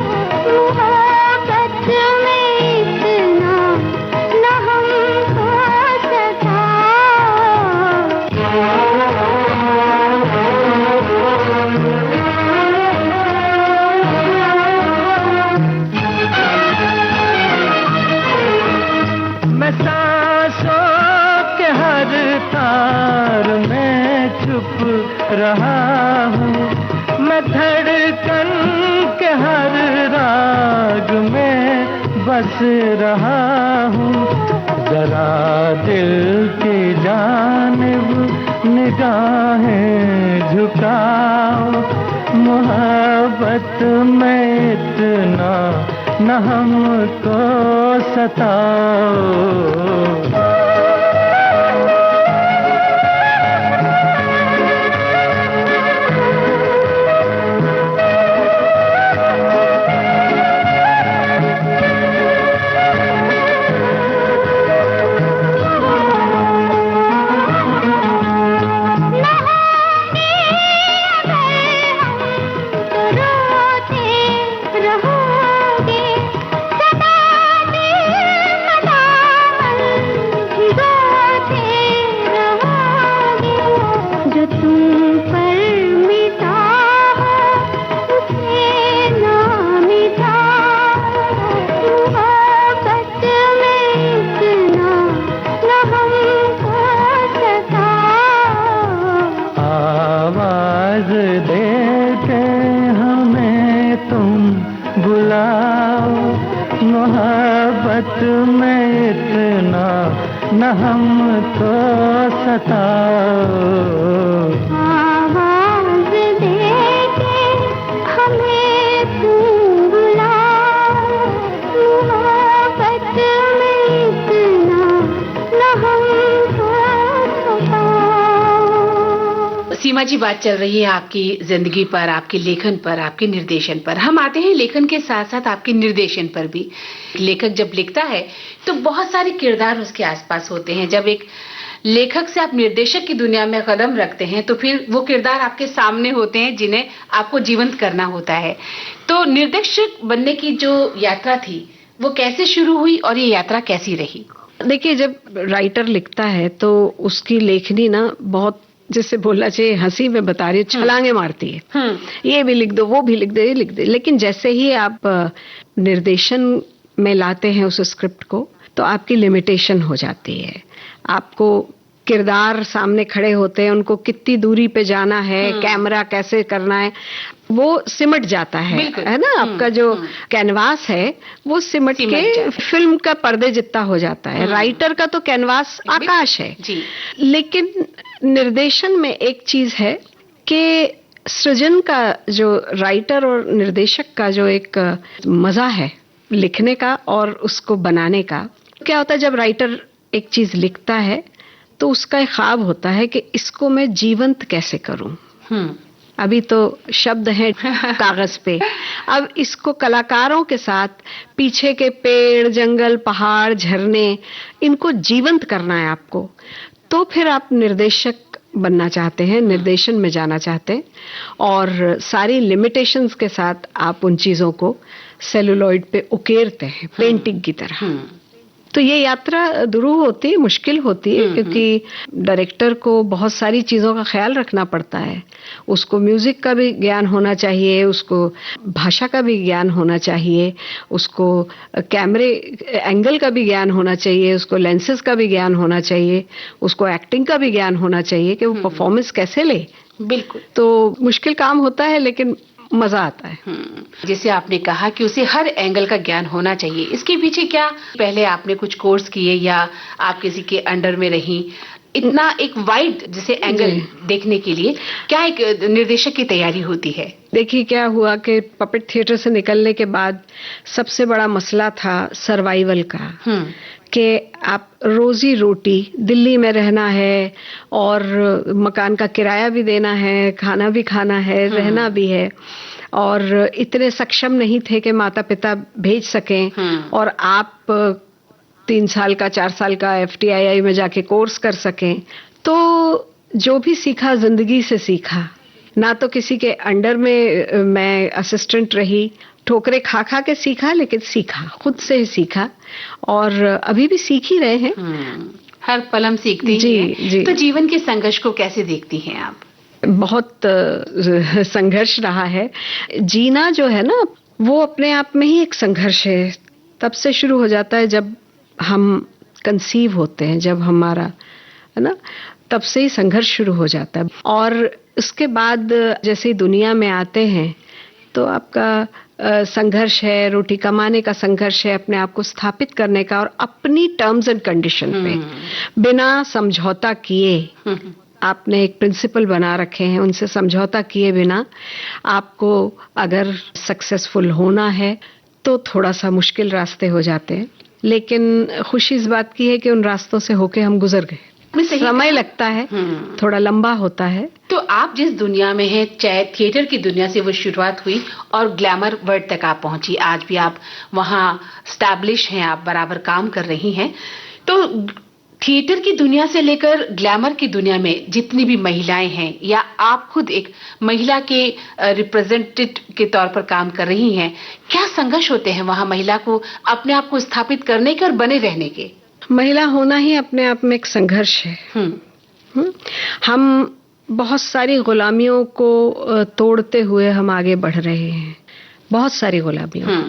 Speaker 6: बुलाओ, मोहब्बत में इतना न हमको सताओ।
Speaker 5: मैं सांसों के हर तार में छुप रहा हूँ, मैं धड़कन के हर राग में बस रहा हूँ। जरा दिल की जानिब निगाहें झुकाओ, मोहब्बत में इतना न हमको सताओ। आवाज देके हमें तुम बुलाओ, मोहब्बत में इतना न हमको सताओ।
Speaker 6: आवाज देके हमें तुम बुलाओ, मोहब्बत में इतना न हमको सताओ।
Speaker 3: सीमा जी, बात चल रही है आपकी जिंदगी पर, आपके लेखन पर, आपके निर्देशन पर। हम आते हैं लेखन के साथ साथ आपके निर्देशन पर भी। लेखक जब लिखता है तो बहुत सारे किरदार उसके आसपास होते हैं। जब एक लेखक से आप निर्देशक की दुनिया में कदम रखते हैं तो फिर वो किरदार आपके सामने होते हैं जिन्हें आपको जीवंत करना होता है। तो निर्देशक बनने की जो यात्रा थी वो कैसे शुरू हुई और ये यात्रा कैसी रही?
Speaker 4: देखिए, जब राइटर लिखता है तो उसकी लेखनी ना बहुत, जैसे बोलना चाहिए, हंसी में बता रही है, छलांगे मारती है। ये भी लिख दो, वो भी लिख दो, ये लिख दो। लेकिन जैसे ही आप निर्देशन में लाते हैं उस स्क्रिप्ट को तो आपकी लिमिटेशन हो जाती है। आपको किरदार सामने खड़े होते हैं, उनको कितनी दूरी पे जाना है, कैमरा कैसे करना है, वो सिमट जाता है ना। आपका जो कैनवास है वो सिमट के फिल्म का पर्दे जितना हो जाता है। राइटर का तो कैनवास आकाश है
Speaker 3: जी।
Speaker 4: लेकिन निर्देशन में एक चीज है कि सृजन का, जो राइटर और निर्देशक का जो एक मजा है लिखने का और उसको बनाने का। क्या होता है, जब राइटर एक चीज लिखता है तो उसका एक ख्वाब होता है कि इसको मैं जीवंत कैसे करूं। अभी तो शब्द हैं कागज पे। अब इसको कलाकारों के साथ पीछे के पेड़, जंगल, पहाड़, झरने, इनको जीवंत करना है आपको। तो फिर आप निर्देशक बनना चाहते हैं, निर्देशन में जाना चाहते हैं, और सारी लिमिटेशंस के साथ आप उन चीजों को सेलुलॉइड पे उकेरते हैं पेंटिंग की तरह। तो ये यात्रा दुरूह होती है, मुश्किल होती है, क्योंकि डायरेक्टर को बहुत सारी चीजों का ख्याल रखना पड़ता है। उसको म्यूजिक का भी ज्ञान होना चाहिए, उसको भाषा का भी ज्ञान होना चाहिए, उसको कैमरे एंगल का भी ज्ञान होना चाहिए, उसको लेंसेज का भी ज्ञान होना चाहिए, उसको एक्टिंग का भी ज्ञान होना चाहिए कि वो परफॉर्मेंस कैसे ले।
Speaker 3: बिल्कुल।
Speaker 4: तो मुश्किल काम होता है, लेकिन मजा आता है।
Speaker 3: जैसे आपने कहा कि उसे हर एंगल का ज्ञान होना चाहिए, इसके पीछे क्या पहले आपने कुछ कोर्स किए या आप किसी के अंडर में रही? इतना एक वाइड जैसे एंगल देखने के लिए क्या एक निर्देशक की तैयारी होती है?
Speaker 4: देखिए क्या हुआ कि पपेट थिएटर से निकलने के बाद सबसे बड़ा मसला था सर्वाइवल का, कि आप रोजी रोटी, दिल्ली में रहना है और मकान का किराया भी देना है, खाना भी खाना है, रहना भी है, और इतने सक्षम नहीं थे कि माता पिता भेज सकें और आप 3 साल का 4 साल का FTII में जाके कोर्स कर सकें। तो जो भी सीखा जिंदगी से सीखा, ना तो किसी के अंडर में मैं असिस्टेंट रही, ठोकरे खा खा के सीखा, लेकिन सीखा, खुद से ही सीखा, और अभी भी सीख ही रहे हैं।
Speaker 3: हर पल हम सीखते ही हैं।
Speaker 4: जी।
Speaker 3: तो जीवन के संघर्ष को कैसे देखती हैं आप?
Speaker 4: बहुत संघर्ष रहा है। जीना जो है ना, वो अपने आप में ही एक संघर्ष है। तब से शुरू हो जाता है जब हम कंसीव होते हैं, जब हमारा, है ना, तब से ही संघर्ष शुरू हो जाता है। और उसके बाद जैसे ही दुनिया में आते हैं तो आपका संघर्ष है, रोटी कमाने का संघर्ष है, अपने आप को स्थापित करने का, और अपनी टर्म्स एंड कंडीशन पे बिना समझौता किए आपने एक प्रिंसिपल बना रखे हैं, उनसे समझौता किए बिना आपको अगर सक्सेसफुल होना है तो थोड़ा सा मुश्किल रास्ते हो जाते हैं। लेकिन खुशी इस बात की है कि उन रास्तों से होके हम गुजर गए। समय लगता है, थोड़ा लंबा होता है।
Speaker 3: तो आप जिस दुनिया में हैं, चाहे थिएटर की दुनिया से वो शुरुआत हुई और ग्लैमर वर्ल्ड तक आप पहुंची, आज भी आप वहां स्टैब्लिश हैं, आप बराबर काम कर रही हैं। तो थिएटर की दुनिया से लेकर ग्लैमर की दुनिया में जितनी भी महिलाएं हैं, या आप खुद एक महिला के रिप्रेजेंटेटिव के तौर पर काम कर रही हैं, क्या संघर्ष होते हैं वहां महिला को अपने आप को स्थापित करने के और बने रहने के?
Speaker 4: महिला होना ही अपने आप में एक संघर्ष है। हम बहुत सारी गुलामियों को तोड़ते हुए हम आगे बढ़ रहे हैं, बहुत सारी गुलामियों।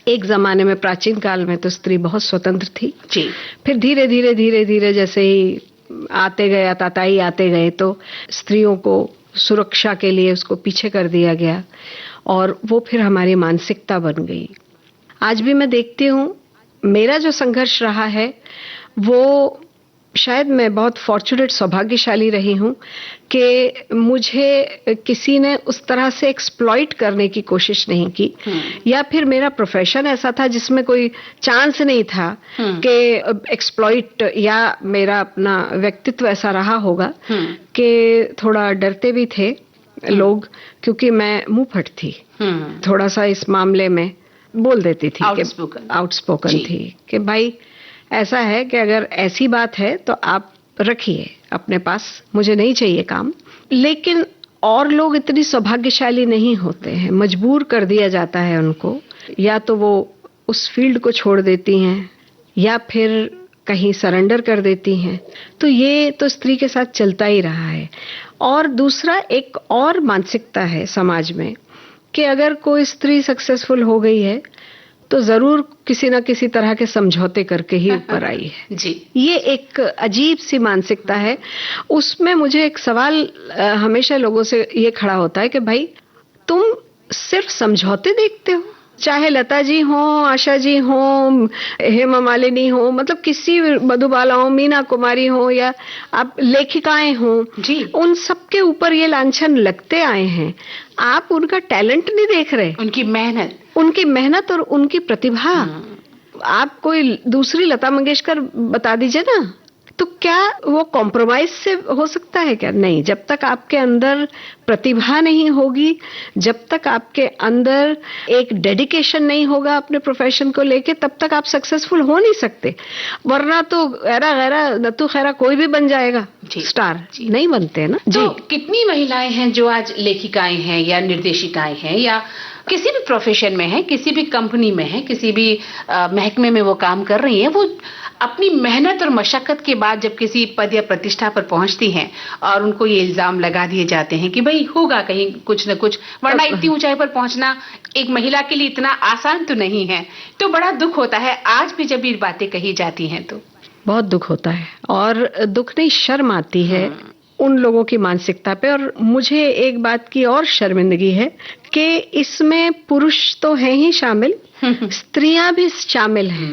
Speaker 4: एक जमाने में, प्राचीन काल में तो स्त्री बहुत स्वतंत्र थी
Speaker 3: जी।
Speaker 4: फिर धीरे धीरे जैसे ही आते गए, ताताई आते गए, तो स्त्रियों को सुरक्षा के लिए उसको पीछे कर दिया गया, और वो फिर हमारी मानसिकता बन गई। आज भी मैं देखती हूँ, मेरा जो संघर्ष रहा है वो, शायद मैं बहुत फॉर्चुनेट, सौभाग्यशाली रही हूँ कि मुझे किसी ने उस तरह से एक्सप्लॉइट करने की कोशिश नहीं की, या फिर मेरा प्रोफेशन ऐसा था जिसमें कोई चांस नहीं था कि एक्सप्लॉइट, या मेरा अपना व्यक्तित्व ऐसा रहा होगा कि थोड़ा डरते भी थे लोग, क्योंकि मैं मुंहफट थी, थोड़ा सा इस मामले में बोल देती थी, आउटस्पोकन थी कि भाई ऐसा है कि अगर ऐसी बात है तो आप रखिए अपने पास, मुझे नहीं चाहिए काम। लेकिन और लोग इतनी सौभाग्यशाली नहीं होते हैं, मजबूर कर दिया जाता है उनको, या तो वो उस फील्ड को छोड़ देती हैं या फिर कहीं सरेंडर कर देती हैं। तो ये तो स्त्री के साथ चलता ही रहा है। और दूसरा, एक और मानसिकता है समाज में कि अगर कोई स्त्री सक्सेसफुल हो गई है तो जरूर किसी ना किसी तरह के समझौते करके ही ऊपर आई है
Speaker 3: जी।
Speaker 4: ये एक अजीब सी मानसिकता है। उसमें मुझे एक सवाल हमेशा लोगों से ये खड़ा होता है कि भाई तुम सिर्फ समझौते देखते हो, चाहे लता जी हो, आशा जी हो, हेमा मालिनी हो, मतलब किसी मधुबाला हो, मीना कुमारी हो, या आप लेखिकाएं हो
Speaker 3: जी,
Speaker 4: उन सबके ऊपर ये लांछन लगते आए हैं। आप उनका टैलेंट नहीं देख रहे,
Speaker 3: उनकी मेहनत
Speaker 4: और उनकी प्रतिभा। आप कोई दूसरी लता मंगेशकर बता दीजिए ना, तो क्या वो कॉम्प्रोमाइज से हो सकता है क्या? नहीं, जब तक आपके अंदर प्रतिभा नहीं होगी, जब तक आपके अंदर एक डेडिकेशन नहीं होगा अपने प्रोफेशन को लेके, तब तक आप सक्सेसफुल हो नहीं सकते। वरना तो गैरा गैरा नत्थु खैरा कोई भी बन जाएगा स्टार, नहीं बनते हैं ना।
Speaker 3: तो कितनी महिलाएं हैं जो आज लेखिकाएं हैं या निर्देशिकाएं हैं या किसी भी प्रोफेशन में है, किसी भी कंपनी में है, किसी भी महकमे में वो काम कर रही हैं, वो अपनी मेहनत और मशक्कत के बाद जब किसी पद या प्रतिष्ठा पर पहुंचती हैं और उनको ये इल्जाम लगा दिए जाते हैं कि भाई होगा कहीं कुछ न कुछ, वरना इतनी ऊंचाई पर पहुंचना एक महिला के लिए इतना आसान तो नहीं है, तो बड़ा दुख होता है आज भी जब ये बातें कही जाती हैं। तो
Speaker 4: बहुत दुख होता है, और दुख नहीं, शर्म आती है उन लोगों की मानसिकता पे। और मुझे एक बात की और शर्मिंदगी है कि इसमें पुरुष तो हैं ही शामिल, स्त्रियां भी शामिल हैं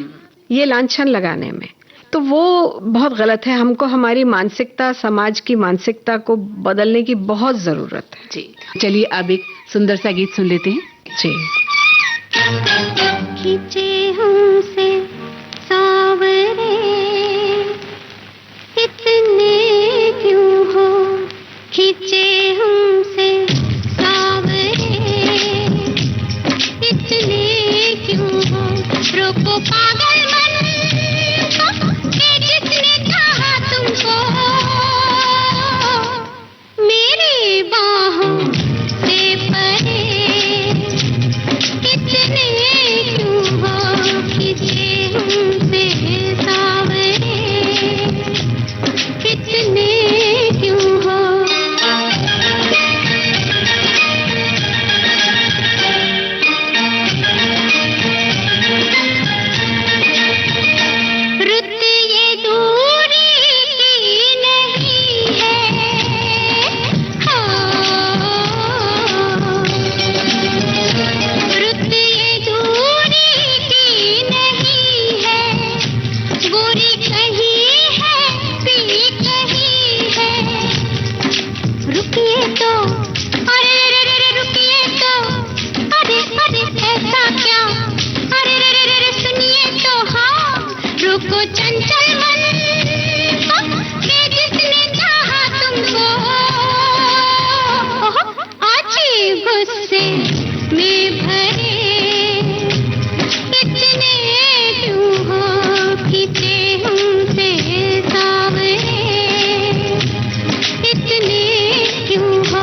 Speaker 4: ये लांछन लगाने में। तो वो बहुत गलत है। हमको हमारी मानसिकता, समाज की मानसिकता को बदलने की बहुत जरूरत है।
Speaker 3: जी चलिए अब एक सुंदर सा गीत सुन लेते हैं।
Speaker 4: जी।
Speaker 6: खींचे हमसे सावरे इतने क्यों हो, खींचे हमसे सावरे इतने क्यों हो, रोको पागल मन को कि जिसने चाहा तुमको, मेरी बाहों से परे इतने क्यों हो, खींचे हमसे सावरे इतने क्यों हो। रुत ये दूरी की नहीं है, रुत ये दूरी की नहीं है, गोरी कहीं है पी कहीं है, रुकिए तो अरे रे रे रे रुकिए तो, अरे अरे ऐसा क्या, अरे रे रे रे सुनिए तो, हाँ रुको चंचल मन को कि जिसने चाहा तुमको, आज गुस्से में भरे इतने क्यों हो, खींचे हमसे सावरे इतने क्यों हो।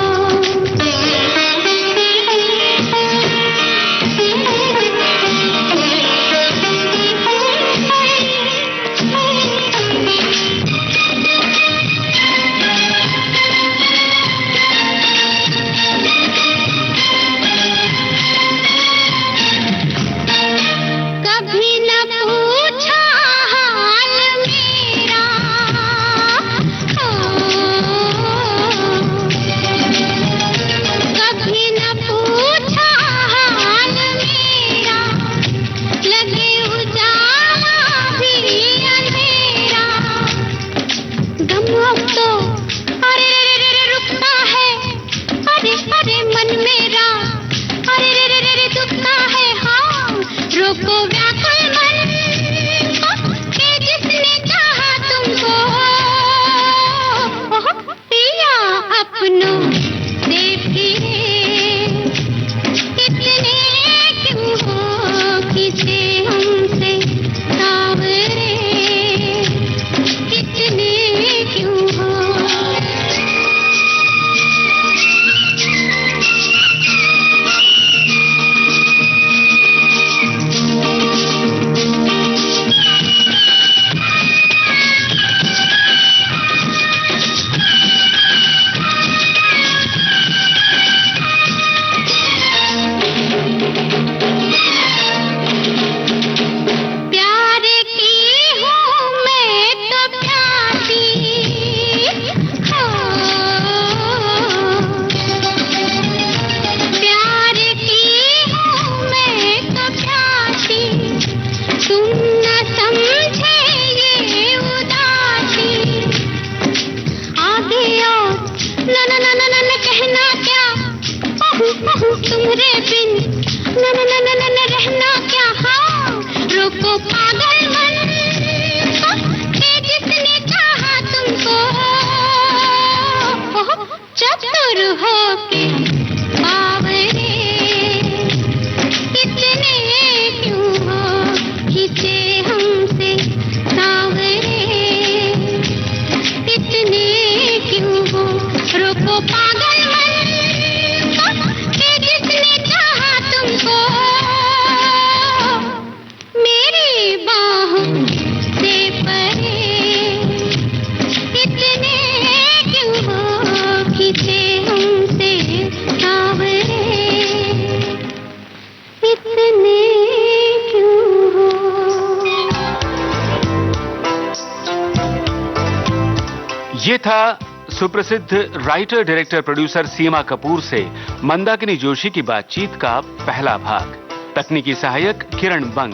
Speaker 2: ये था सुप्रसिद्ध राइटर डायरेक्टर प्रोड्यूसर सीमा कपूर से मंदाकिनी जोशी की बातचीत का पहला भाग। तकनीकी सहायक किरण बंग,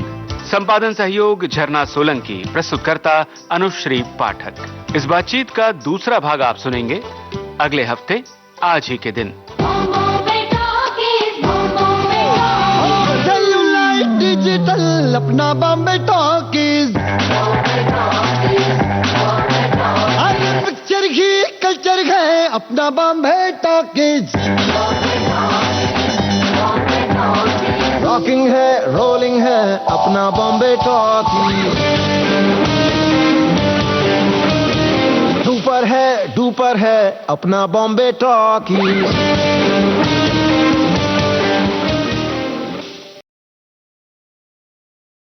Speaker 2: संपादन सहयोग झरना सोलंकी, प्रस्तुतकर्ता अनुश्री पाठक। इस बातचीत का दूसरा भाग आप सुनेंगे अगले हफ्ते आज ही के दिन।
Speaker 7: डिजिटल अपना बॉम्बे टॉकीज, अरे पिक्चर ही कल्चर है अपना बॉम्बे टॉकीज। रॉकिंग है रोलिंग है अपना बॉम्बे टॉकीज। सुपर है डुपर है अपना बॉम्बे टॉकीज।